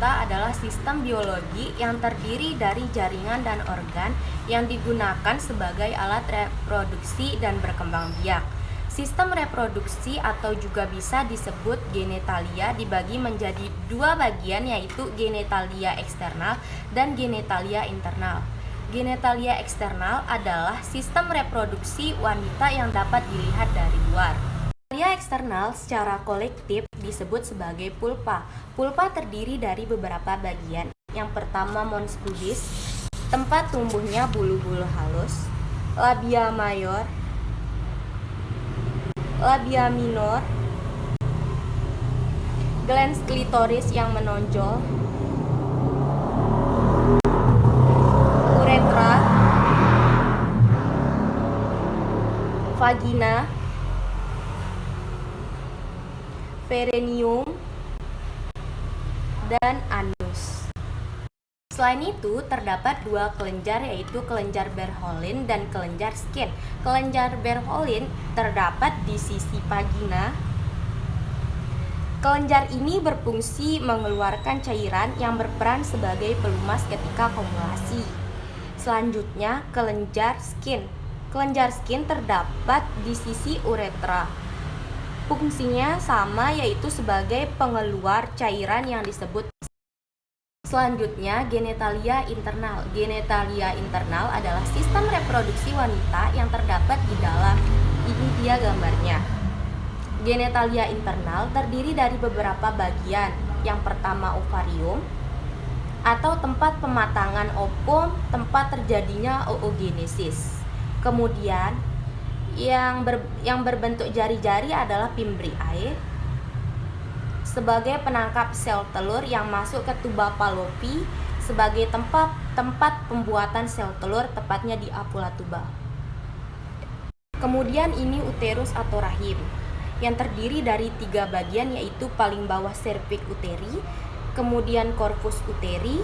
wanita adalah sistem biologi yang terdiri dari jaringan dan organ yang digunakan sebagai alat reproduksi dan berkembang biak. Sistem reproduksi atau juga bisa disebut genitalia dibagi menjadi dua bagian, yaitu genitalia eksternal dan genitalia internal. Genitalia eksternal adalah sistem reproduksi wanita yang dapat dilihat dari luar. Genitalia eksternal secara kolektif disebut sebagai pulpa. Pulpa terdiri dari beberapa bagian. Yang pertama mons pubis, tempat tumbuhnya bulu-bulu halus, labia mayor, labia minor, glans klitoris yang menonjol, uretra, vagina, perineum, dan anus. Selain itu, terdapat dua kelenjar, yaitu kelenjar Bartholin dan kelenjar Skene. Kelenjar Bartholin terdapat di sisi vagina. Kelenjar ini berfungsi mengeluarkan cairan yang berperan sebagai pelumas ketika komulasi. Selanjutnya, kelenjar Skene. Kelenjar Skene terdapat di sisi uretra. Fungsinya sama, yaitu sebagai pengeluar cairan yang disebut. Selanjutnya, genitalia internal. Genitalia internal adalah sistem reproduksi wanita yang terdapat di dalam. Ini dia gambarnya. Genitalia internal terdiri dari beberapa bagian. Yang pertama ovarium atau tempat pematangan ovum, tempat terjadinya oogenesis. Kemudian yang berbentuk jari-jari adalah fimbriae sebagai penangkap sel telur yang masuk ke tuba Fallopi sebagai tempat pembuatan sel telur, tepatnya di apula tuba. Kemudian ini uterus atau rahim yang terdiri dari tiga bagian, yaitu paling bawah cervix uteri, kemudian corpus uteri,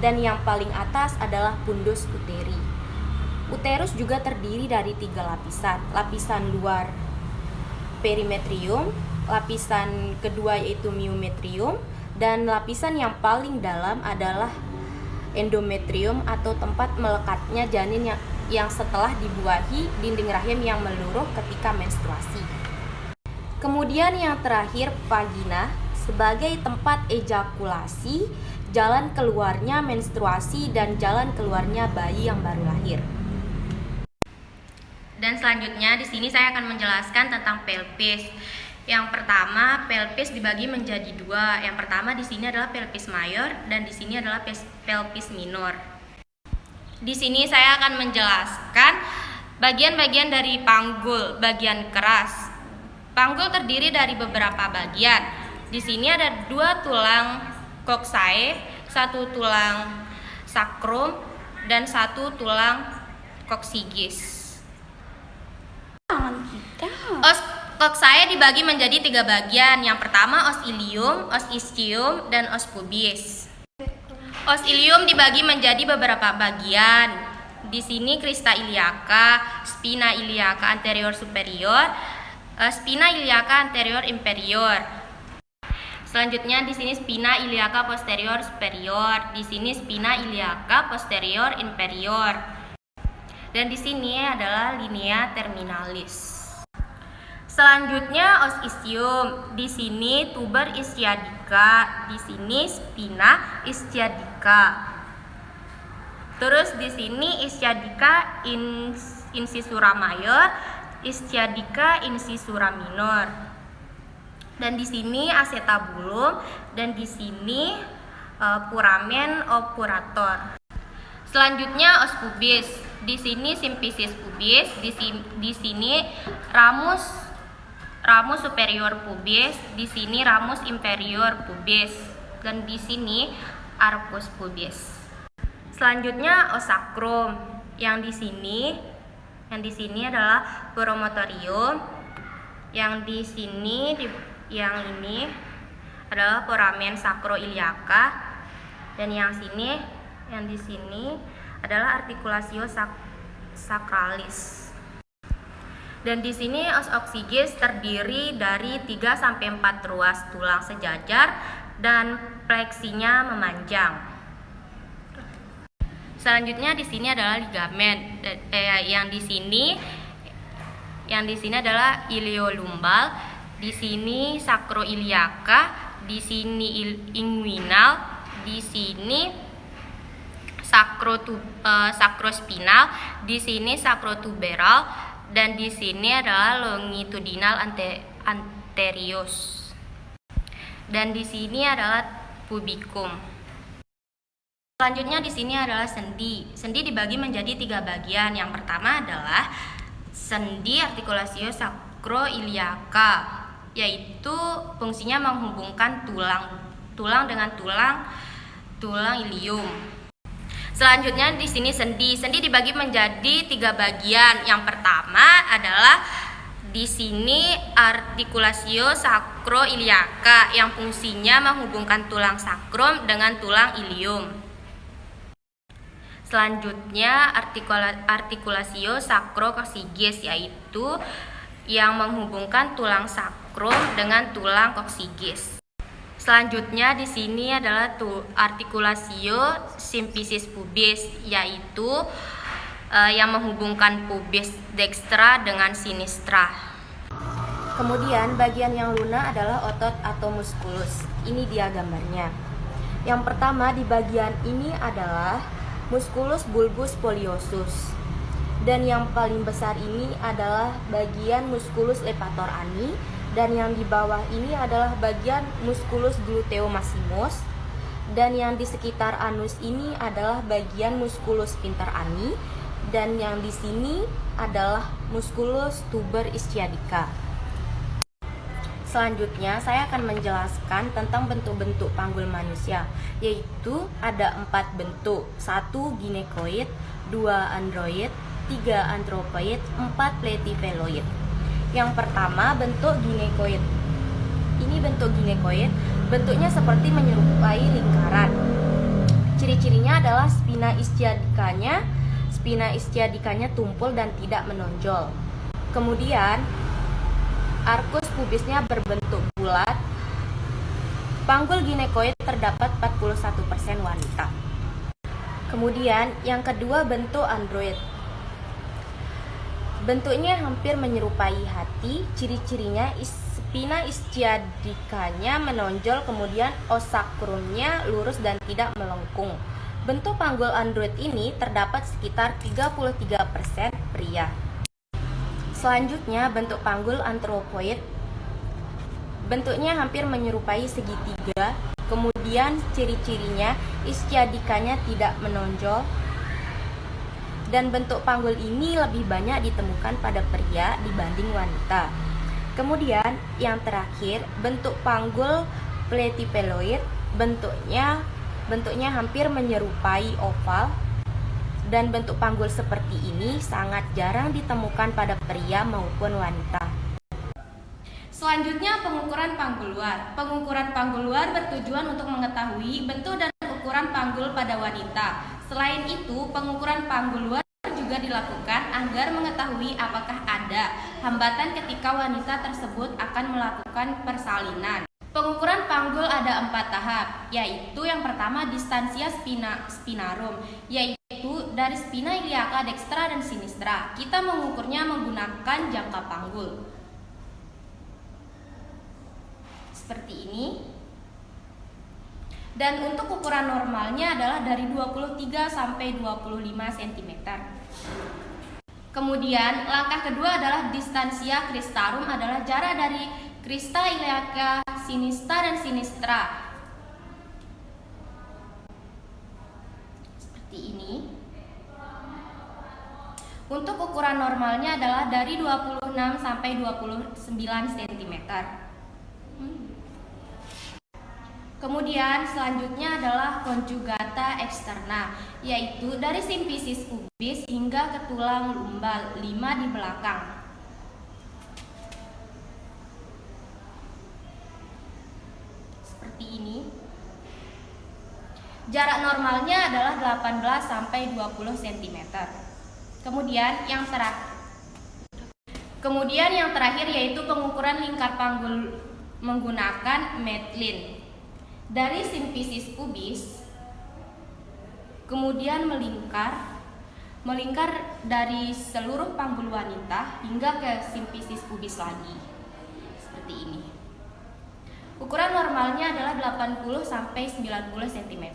dan yang paling atas adalah fundus uteri. Uterus juga terdiri dari tiga lapisan. Lapisan luar perimetrium, lapisan kedua yaitu myometrium, dan lapisan yang paling dalam adalah endometrium atau tempat melekatnya janin yang setelah dibuahi dinding rahim yang meluruh ketika menstruasi. Kemudian yang terakhir vagina sebagai tempat ejakulasi, jalan keluarnya menstruasi, dan jalan keluarnya bayi yang baru lahir. Dan selanjutnya di sini saya akan menjelaskan tentang pelvis. Yang pertama, pelvis dibagi menjadi dua. Yang pertama di sini adalah pelvis mayor dan di sini adalah pelvis minor. Di sini saya akan menjelaskan bagian-bagian dari panggul, bagian keras. Panggul terdiri dari beberapa bagian. Di sini ada dua tulang coccyx, satu tulang sacrum, dan satu tulang coccygeus. Os coccyx dibagi menjadi tiga bagian. Yang pertama os ilium, os ischium, dan os pubis. Os ilium dibagi menjadi beberapa bagian. Di sini crista iliaca, spina iliaca anterior superior, spina iliaca anterior inferior. Selanjutnya di sini spina iliaca posterior superior, di sini spina iliaca posterior inferior. Dan di sini adalah linea terminalis. Selanjutnya os ischium, di sini tuber ischiadica, di sini spina ischiadica. Terus di sini ischiadica incisura mayor, ischiadica incisura minor. Dan di sini acetabulum, dan di sini puramen obturator. Selanjutnya os pubis. Di sini symphysis pubis, di sini ramus superior pubis, di sini ramus inferior pubis, dan di sini arcus pubis. Selanjutnya os sacrum. Yang di sini adalah promontorium. Yang di sini yang ini adalah foramen sacroiliaca, dan yang di sini adalah articulatio sacralis. Dan di sini os coccygeus terdiri dari 3 sampai 4 ruas tulang sejajar dan fleksinya memanjang. Selanjutnya di sini adalah ligamen. Yang di sini adalah iliolumbal, di sini sakroiliaka, di sini inguinal, di sini sakrospinal, di sini sakrotuberal, dan di sini adalah longitudinal anterius. Dan di sini adalah pubikum. Selanjutnya di sini adalah sendi. Sendi dibagi menjadi 3 bagian. Yang pertama adalah sendi artikulasio sakroiliaka, yaitu fungsinya menghubungkan tulang dengan tulang ilium. Selanjutnya di sini sendi. Sendi dibagi menjadi 3 bagian. Yang pertama adalah di sini artikulasio sakroiliaka yang fungsinya menghubungkan tulang sakrum dengan tulang ilium. Selanjutnya artikulasio sakrokoksigis, yaitu yang menghubungkan tulang sakrum dengan tulang koksigis. Selanjutnya di sini adalah artikulasio symphysis pubis, yaitu yang menghubungkan pubis dextra dengan sinistra. Kemudian bagian yang lunak adalah otot atau musculus. Ini dia gambarnya. Yang pertama di bagian ini adalah musculus bulbus spoliosus. Dan yang paling besar ini adalah bagian musculus levator ani, dan yang di bawah ini adalah bagian musculus gluteo maximus, dan yang di sekitar anus ini adalah bagian musculus pinter ani, dan yang di sini adalah musculus tuber ischiadica. Selanjutnya saya akan menjelaskan tentang bentuk-bentuk panggul manusia, yaitu ada 4 bentuk: 1 ginekoid, 2 android, 3 anthropoid, 4 platypheloid. Yang pertama bentuk ginekoid. Ini bentuk ginekoid, bentuknya seperti menyerupai lingkaran. Ciri-cirinya adalah spina ischiadicanya tumpul dan tidak menonjol. Kemudian arkus pubisnya berbentuk bulat. Panggul ginekoid terdapat 41% wanita. Kemudian yang kedua bentuk android. Bentuknya hampir menyerupai hati. Ciri-cirinya spina ischiadicanya menonjol, kemudian os sakrumnya lurus dan tidak melengkung. Bentuk panggul android ini terdapat sekitar 33% pria. Selanjutnya bentuk panggul anthropoid. Bentuknya hampir menyerupai segitiga. Kemudian ciri-cirinya ischiadicanya tidak menonjol. Dan bentuk panggul ini lebih banyak ditemukan pada pria dibanding wanita. Kemudian yang terakhir bentuk panggul platypheloid. Bentuknya hampir menyerupai oval, dan bentuk panggul seperti ini sangat jarang ditemukan pada pria maupun wanita. Selanjutnya pengukuran panggul luar. Pengukuran panggul luar bertujuan untuk mengetahui bentuk dan ukuran panggul pada wanita. Selain itu, pengukuran panggul luar juga dilakukan agar mengetahui apakah ada hambatan ketika wanita tersebut akan melakukan persalinan. Pengukuran panggul ada 4 tahap, yaitu yang pertama distansia spinarum, yaitu dari spina iliaca dextra dan sinistra. Kita mengukurnya menggunakan jangka panggul. Seperti ini. Dan untuk ukuran normalnya adalah dari 23 sampai 25 cm. Kemudian langkah kedua adalah distansia cristarum, adalah jarak dari crista iliaca sinistra dan sinistra. Seperti ini. Untuk ukuran normalnya adalah dari 26 sampai 29 cm. Kemudian selanjutnya adalah conjugata externa, yaitu dari symphysis pubis hingga ke tulang lumbal 5 di belakang. Seperti ini. Jarak normalnya adalah 18 sampai 20 cm. Kemudian yang terakhir yaitu pengukuran lingkar panggul menggunakan Matlin. Dari simfisis pubis kemudian melingkar dari seluruh panggul wanita hingga ke simfisis pubis lagi. Seperti ini. Ukuran normalnya adalah 80 sampai 90 cm.